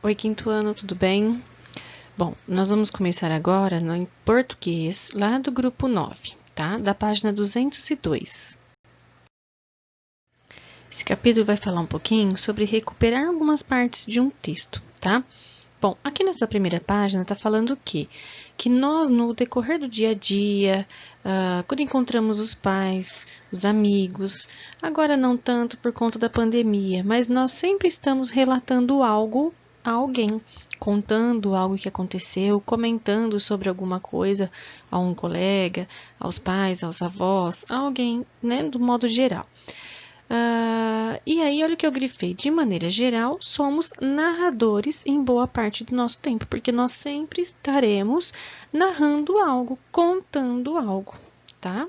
Oi, quinto ano, tudo bem? Bom, nós vamos começar agora no português, lá do grupo 9, tá? Da página 202. Esse capítulo vai falar um pouquinho sobre recuperar algumas partes de um texto, tá? Bom, aqui nessa primeira página tá falando o quê? Que nós, no decorrer do dia a dia, quando encontramos os pais, os amigos, agora não tanto por conta da pandemia, mas nós sempre estamos relatando algo a alguém, contando algo que aconteceu, comentando sobre alguma coisa a um colega, aos pais, aos avós, a alguém, né, do modo geral. E aí, olha o que eu grifei. De maneira geral, somos narradores em boa parte do nosso tempo, porque nós sempre estaremos narrando algo, contando algo, tá?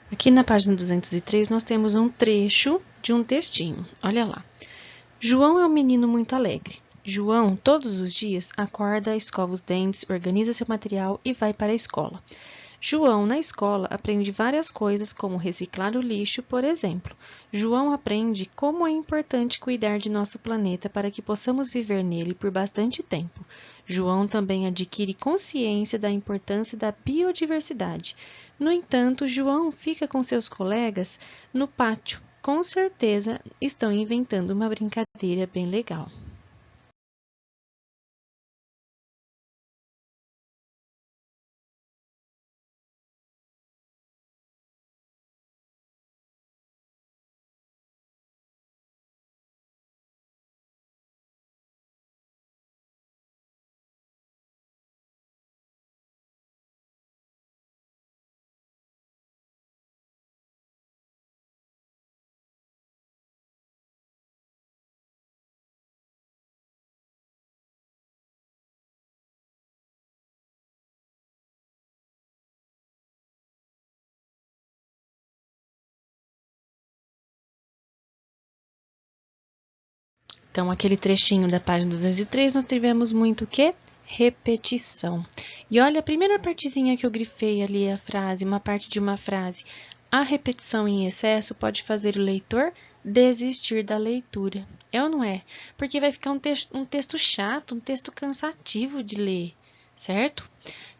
Aqui na página 203, nós temos um trecho de um textinho. Olha lá. João é um menino muito alegre. João, todos os dias, acorda, escova os dentes, organiza seu material e vai para a escola. João, na escola, aprende várias coisas, como reciclar o lixo, por exemplo. João aprende como é importante cuidar de nosso planeta para que possamos viver nele por bastante tempo. João também adquire consciência da importância da biodiversidade. No entanto, João fica com seus colegas no pátio. Com certeza, estão inventando uma brincadeira bem legal. Então, aquele trechinho da página 203, nós tivemos muito o quê? Repetição. E olha a primeira partezinha que eu grifei ali, a frase, uma parte de uma frase. A repetição em excesso pode fazer o leitor desistir da leitura. É ou não é? Porque vai ficar um texto chato, um texto cansativo de ler, certo?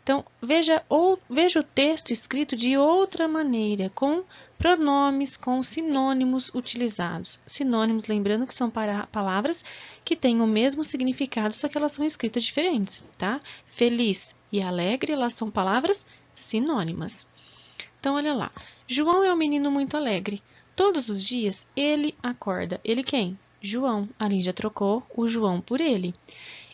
Então, veja o texto escrito de outra maneira, com pronomes, com sinônimos utilizados. Sinônimos, lembrando que são palavras que têm o mesmo significado, só que elas são escritas diferentes, tá? Feliz e alegre, elas são palavras sinônimas. Então, olha lá. João é um menino muito alegre. Todos os dias ele acorda. Ele quem? João. Ali já trocou o João por ele.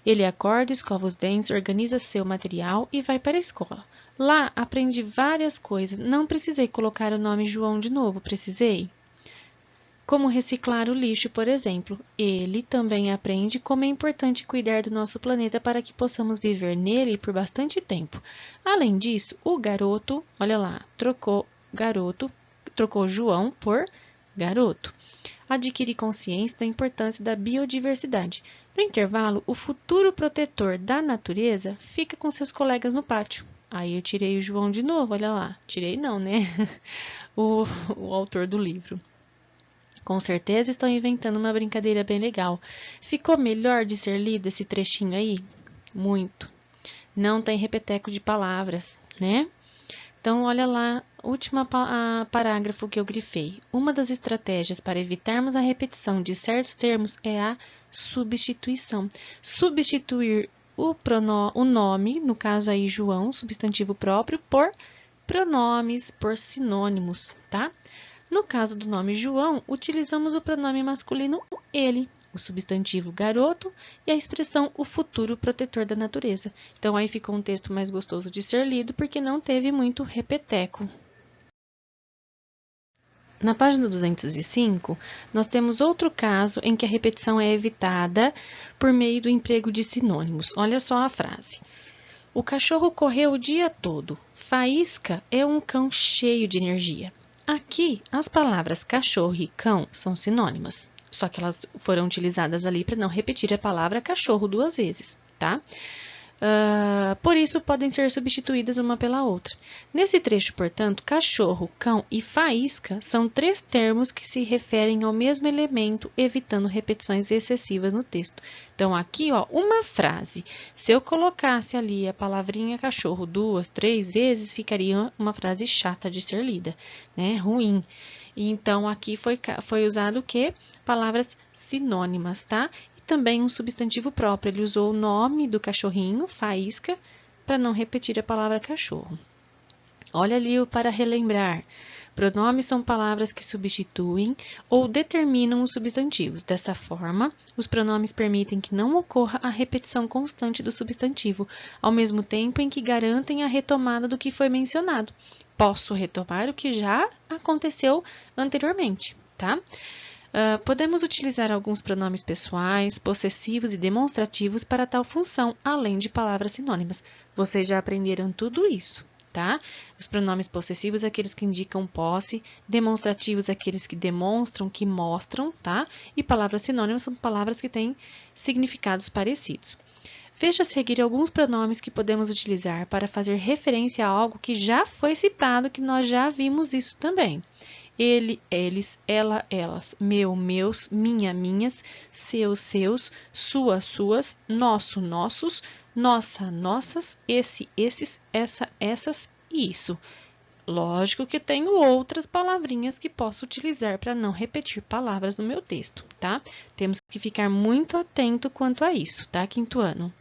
Ele acorda, escova os dentes, organiza seu material e vai para a escola. Lá aprende várias coisas. Não precisei colocar o nome João de novo, precisei? Como reciclar o lixo, por exemplo. Ele também aprende como é importante cuidar do nosso planeta para que possamos viver nele por bastante tempo. Além disso, o garoto, olha lá, trocou João por garoto. Adquire consciência da importância da biodiversidade. No intervalo, o futuro protetor da natureza fica com seus colegas no pátio. Aí eu tirei o João de novo, olha lá. Tirei não, né? o autor do livro. Com certeza estão inventando uma brincadeira bem legal. Ficou melhor de ser lido esse trechinho aí? Muito. Não tem repeteco de palavras, né? Então, olha lá, último parágrafo que eu grifei. Uma das estratégias para evitarmos a repetição de certos termos é a substituição. Substituir o nome, no caso aí João, substantivo próprio, por pronomes, por sinônimos, tá? No caso do nome João, utilizamos o pronome masculino ele, o substantivo garoto e a expressão o futuro protetor da natureza. Então, aí ficou um texto mais gostoso de ser lido, porque não teve muito repeteco. Na página 205, nós temos outro caso em que a repetição é evitada por meio do emprego de sinônimos. Olha só a frase. O cachorro correu o dia todo. Faísca é um cão cheio de energia. Aqui, as palavras cachorro e cão são sinônimas, só que elas foram utilizadas ali para não repetir a palavra cachorro duas vezes, tá? Por isso, podem ser substituídas uma pela outra. Nesse trecho, portanto, cachorro, cão e faísca são 3 termos que se referem ao mesmo elemento, evitando repetições excessivas no texto. Então, aqui, ó, uma frase. Se eu colocasse ali a palavrinha cachorro 2, 3 vezes, ficaria uma frase chata de ser lida, né? Ruim. Então, aqui foi usado o quê? Palavras sinônimas, tá? Também um substantivo próprio. Ele usou o nome do cachorrinho, faísca, para não repetir a palavra cachorro. Olha ali o para relembrar. Pronomes são palavras que substituem ou determinam os substantivos. Dessa forma, os pronomes permitem que não ocorra a repetição constante do substantivo, ao mesmo tempo em que garantem a retomada do que foi mencionado. Posso retomar o que já aconteceu anteriormente, tá? Podemos utilizar alguns pronomes pessoais, possessivos e demonstrativos para tal função, além de palavras sinônimas. Vocês já aprenderam tudo isso, tá? Os pronomes possessivos, aqueles que indicam posse, demonstrativos, aqueles que demonstram, que mostram, tá? E palavras sinônimas são palavras que têm significados parecidos. Veja a seguir alguns pronomes que podemos utilizar para fazer referência a algo que já foi citado, que nós já vimos isso também. Ele, eles, ela, elas, meu, meus, minha, minhas, seus, seus, sua, suas, nosso, nossos, nossa, nossas, esse, esses, essa, essas e isso. Lógico que tenho outras palavrinhas que posso utilizar para não repetir palavras no meu texto, tá? Temos que ficar muito atento quanto a isso, tá, quinto ano?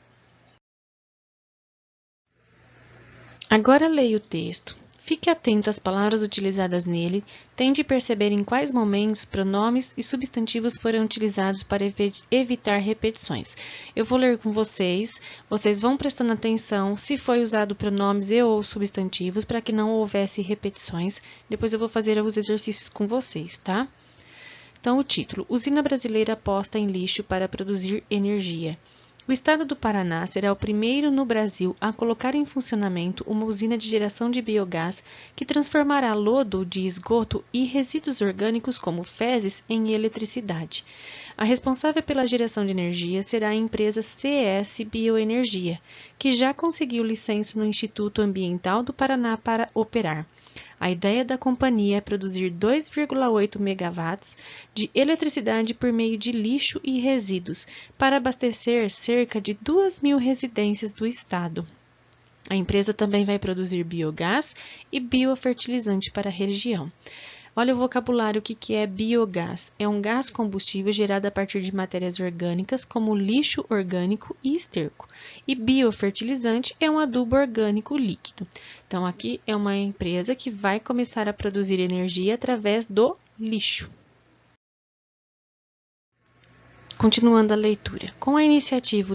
Agora leia o texto. Fique atento às palavras utilizadas nele, tente perceber em quais momentos pronomes e substantivos foram utilizados para evitar repetições. Eu vou ler com vocês vão prestando atenção se foi usado pronomes e ou substantivos para que não houvesse repetições. Depois eu vou fazer os exercícios com vocês, tá? Então, o título: Usina brasileira aposta em lixo para produzir energia. O estado do Paraná será o primeiro no Brasil a colocar em funcionamento uma usina de geração de biogás que transformará lodo de esgoto e resíduos orgânicos como fezes em eletricidade. A responsável pela geração de energia será a empresa CS Bioenergia, que já conseguiu licença no Instituto Ambiental do Paraná para operar. A ideia da companhia é produzir 2,8 megawatts de eletricidade por meio de lixo e resíduos, para abastecer cerca de 2.000 residências do estado. A empresa também vai produzir biogás e biofertilizante para a região. Olha o vocabulário, o que é biogás. É um gás combustível gerado a partir de matérias orgânicas, como lixo orgânico e esterco. E biofertilizante é um adubo orgânico líquido. Então, aqui é uma empresa que vai começar a produzir energia através do lixo. Continuando a leitura. Com a iniciativa,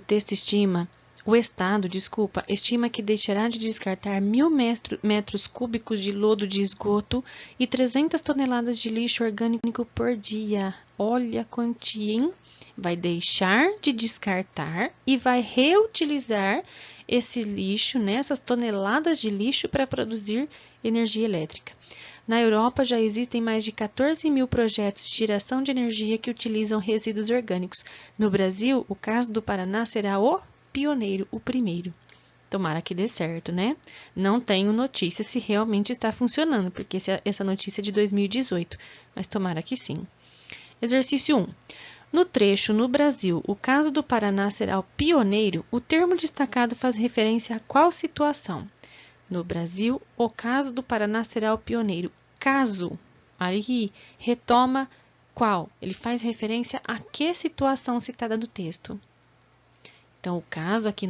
o Estado estima que deixará de descartar 1.000 metros cúbicos de lodo de esgoto e 300 toneladas de lixo orgânico por dia. Olha a quantia, hein? Vai deixar de descartar e vai reutilizar esse lixo, né, essas toneladas de lixo, para produzir energia elétrica. Na Europa, já existem mais de 14.000 projetos de geração de energia que utilizam resíduos orgânicos. No Brasil, o caso do Paraná será o pioneiro, o primeiro. Tomara que dê certo, né? Não tenho notícia se realmente está funcionando, porque essa notícia é de 2018, mas tomara que sim. Exercício 1. No trecho, no Brasil, o caso do Paraná será o pioneiro, o termo destacado faz referência a qual situação? No Brasil, o caso do Paraná será o pioneiro. Caso, aí, retoma qual? Ele faz referência a que situação citada no texto? Então, o caso aqui,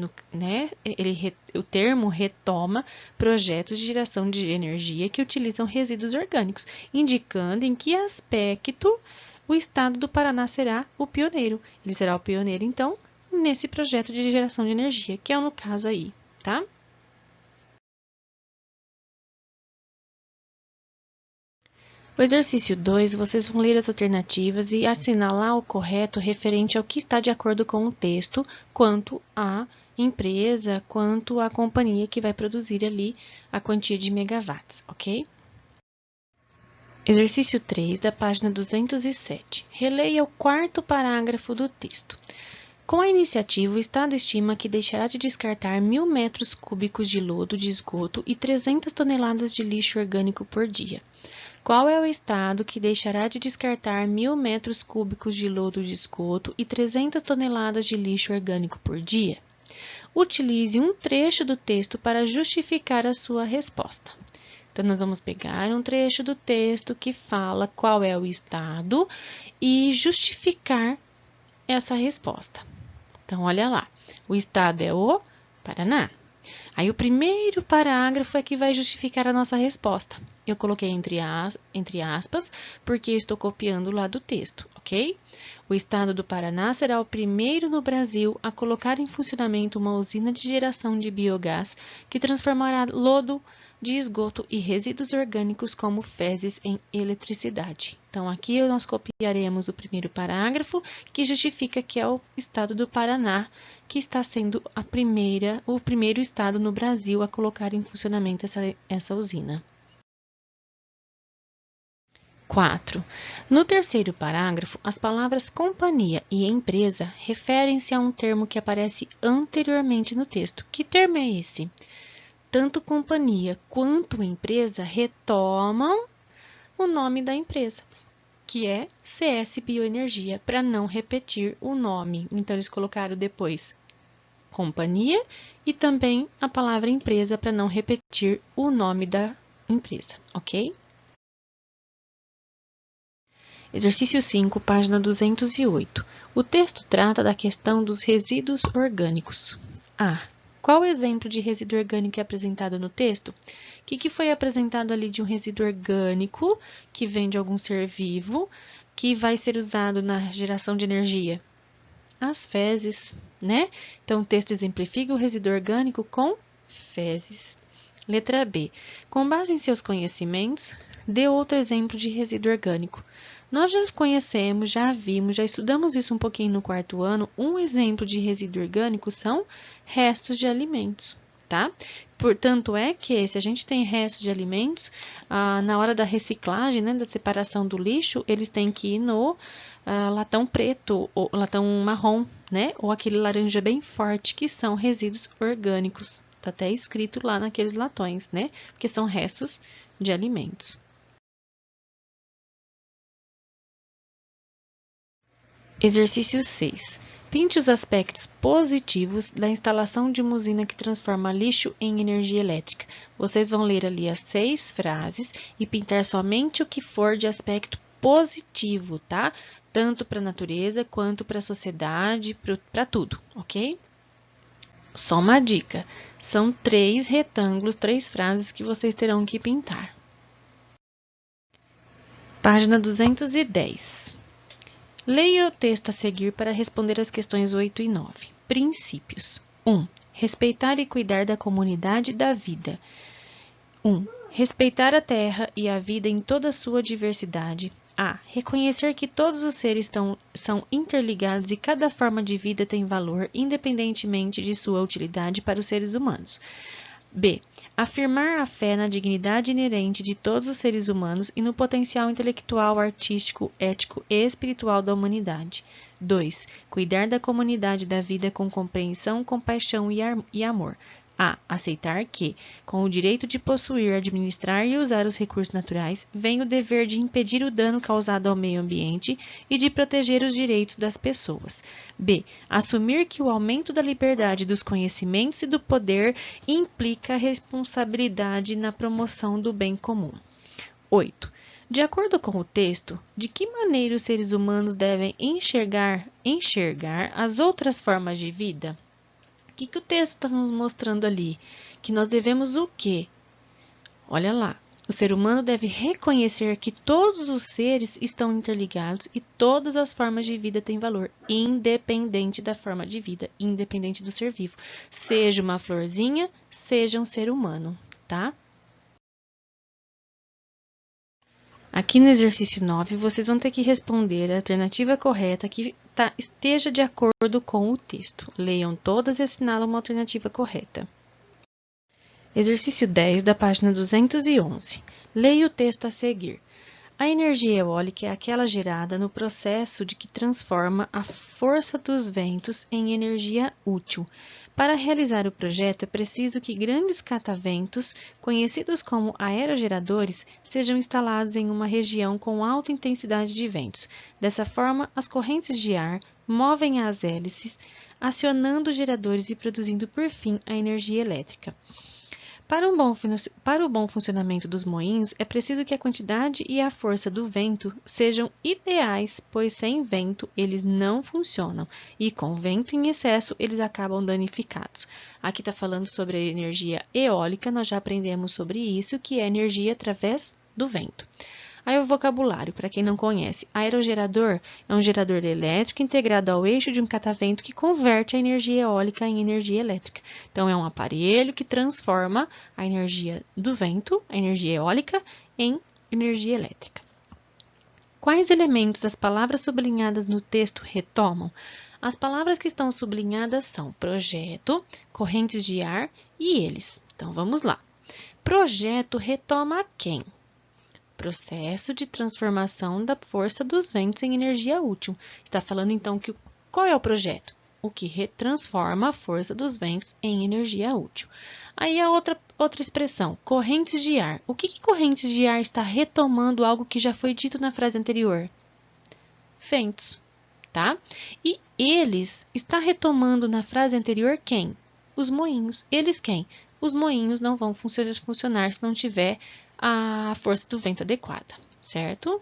o termo retoma projetos de geração de energia que utilizam resíduos orgânicos, indicando em que aspecto o estado do Paraná será o pioneiro. Ele será o pioneiro, então, nesse projeto de geração de energia, que é no caso aí, tá? O exercício 2, vocês vão ler as alternativas e assinalar o correto referente ao que está de acordo com o texto, quanto à empresa, quanto à companhia que vai produzir ali a quantia de megawatts, ok? Exercício 3, da página 207. Releia o quarto parágrafo do texto. Com a iniciativa, o Estado estima que deixará de descartar 1.000 metros cúbicos de lodo de esgoto e 300 toneladas de lixo orgânico por dia. Qual é o Estado que deixará de descartar 1.000 metros cúbicos de lodo de esgoto e 300 toneladas de lixo orgânico por dia? Utilize um trecho do texto para justificar a sua resposta. Então, nós vamos pegar um trecho do texto que fala qual é o estado e justificar essa resposta. Então, olha lá. O estado é o Paraná. Aí, o primeiro parágrafo é que vai justificar a nossa resposta. Eu coloquei entre aspas, porque estou copiando lá do texto, ok? O estado do Paraná será o primeiro no Brasil a colocar em funcionamento uma usina de geração de biogás que transformará lodo de esgoto e resíduos orgânicos como fezes em eletricidade. Então, aqui nós copiaremos o primeiro parágrafo, que justifica que é o estado do Paraná, que está sendo o primeiro estado no Brasil a colocar em funcionamento essa usina. 4. No terceiro parágrafo, as palavras companhia e empresa referem-se a um termo que aparece anteriormente no texto. Que termo é esse? Tanto companhia quanto empresa retomam o nome da empresa, que é CS Bioenergia, para não repetir o nome. Então, eles colocaram depois companhia e também a palavra empresa para não repetir o nome da empresa, ok? Exercício 5, página 208. O texto trata da questão dos resíduos orgânicos. A. Qual o exemplo de resíduo orgânico é apresentado no texto? O que foi apresentado ali de um resíduo orgânico que vem de algum ser vivo que vai ser usado na geração de energia? As fezes, né? Então, o texto exemplifica o resíduo orgânico com fezes. Letra B. Com base em seus conhecimentos, dê outro exemplo de resíduo orgânico. Nós já conhecemos, já vimos, já estudamos isso um pouquinho no quarto ano. Um exemplo de resíduo orgânico são restos de alimentos, tá? Portanto, é que se a gente tem restos de alimentos, na hora da reciclagem, né, da separação do lixo, eles têm que ir no latão preto ou latão marrom, né? Ou aquele laranja bem forte, que são resíduos orgânicos. Tá até escrito lá naqueles latões, né? Porque são restos de alimentos. Exercício 6. Pinte os aspectos positivos da instalação de uma usina que transforma lixo em energia elétrica. Vocês vão ler ali as 6 frases e pintar somente o que for de aspecto positivo, tá? Tanto para a natureza quanto para a sociedade, para tudo, ok? Só uma dica, são 3 retângulos, 3 frases que vocês terão que pintar. Página 210. Leia o texto a seguir para responder as questões 8 e 9. Princípios. 1. Respeitar e cuidar da comunidade da vida. 1. Respeitar a terra e a vida em toda a sua diversidade. A. Reconhecer que todos os seres são interligados e cada forma de vida tem valor, independentemente de sua utilidade para os seres humanos. B. Afirmar a fé na dignidade inerente de todos os seres humanos e no potencial intelectual, artístico, ético e espiritual da humanidade. 2. Cuidar da comunidade da vida com compreensão, compaixão e amor. A. Aceitar que, com o direito de possuir, administrar e usar os recursos naturais, vem o dever de impedir o dano causado ao meio ambiente e de proteger os direitos das pessoas. B. Assumir que o aumento da liberdade dos conhecimentos e do poder implica responsabilidade na promoção do bem comum. 8. De acordo com o texto, de que maneira os seres humanos devem enxergar as outras formas de vida? O que o texto está nos mostrando ali? Que nós devemos o quê? Olha lá, o ser humano deve reconhecer que todos os seres estão interligados e todas as formas de vida têm valor, independente da forma de vida, independente do ser vivo. Seja uma florzinha, seja um ser humano, tá? Aqui no exercício 9, vocês vão ter que responder a alternativa correta que esteja de acordo com o texto. Leiam todas e assinalem uma alternativa correta. Exercício 10, da página 211. Leia o texto a seguir. A energia eólica é aquela gerada no processo de que transforma a força dos ventos em energia útil. Para realizar o projeto, é preciso que grandes cataventos, conhecidos como aerogeradores, sejam instalados em uma região com alta intensidade de ventos. Dessa forma, as correntes de ar movem as hélices, acionando os geradores e produzindo, por fim, a energia elétrica. Para o bom funcionamento dos moinhos, é preciso que a quantidade e a força do vento sejam ideais, pois sem vento eles não funcionam e com vento em excesso eles acabam danificados. Aqui está falando sobre a energia eólica, nós já aprendemos sobre isso, que é energia através do vento. Aí o vocabulário, para quem não conhece, aerogerador é um gerador elétrico integrado ao eixo de um catavento que converte a energia eólica em energia elétrica. Então, é um aparelho que transforma a energia do vento, a energia eólica, em energia elétrica. Quais elementos as palavras sublinhadas no texto retomam? As palavras que estão sublinhadas são projeto, correntes de ar e eles. Então, vamos lá. Projeto retoma quem? Processo de transformação da força dos ventos em energia útil. Está falando então que qual é o projeto? O que transforma a força dos ventos em energia útil. Aí a outra expressão, correntes de ar. O que correntes de ar está retomando algo que já foi dito na frase anterior? Ventos, tá? E eles está retomando na frase anterior quem? Os moinhos. Eles quem? Os moinhos não vão funcionar se não tiver a força do vento adequada, certo?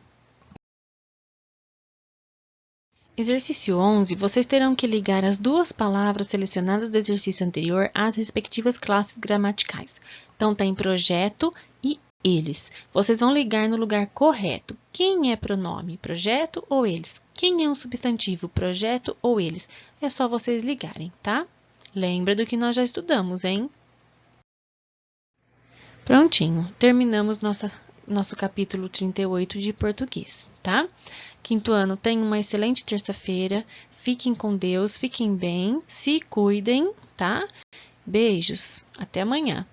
Exercício 11, vocês terão que ligar as duas palavras selecionadas do exercício anterior às respectivas classes gramaticais. Então, tem projeto e eles. Vocês vão ligar no lugar correto. Quem é pronome? Projeto ou eles? Quem é um substantivo? Projeto ou eles? É só vocês ligarem, tá? Lembra do que nós já estudamos, hein? Prontinho, terminamos nosso capítulo 38 de português, tá? Quinto ano, tenham uma excelente terça-feira, fiquem com Deus, fiquem bem, se cuidem, tá? Beijos, até amanhã.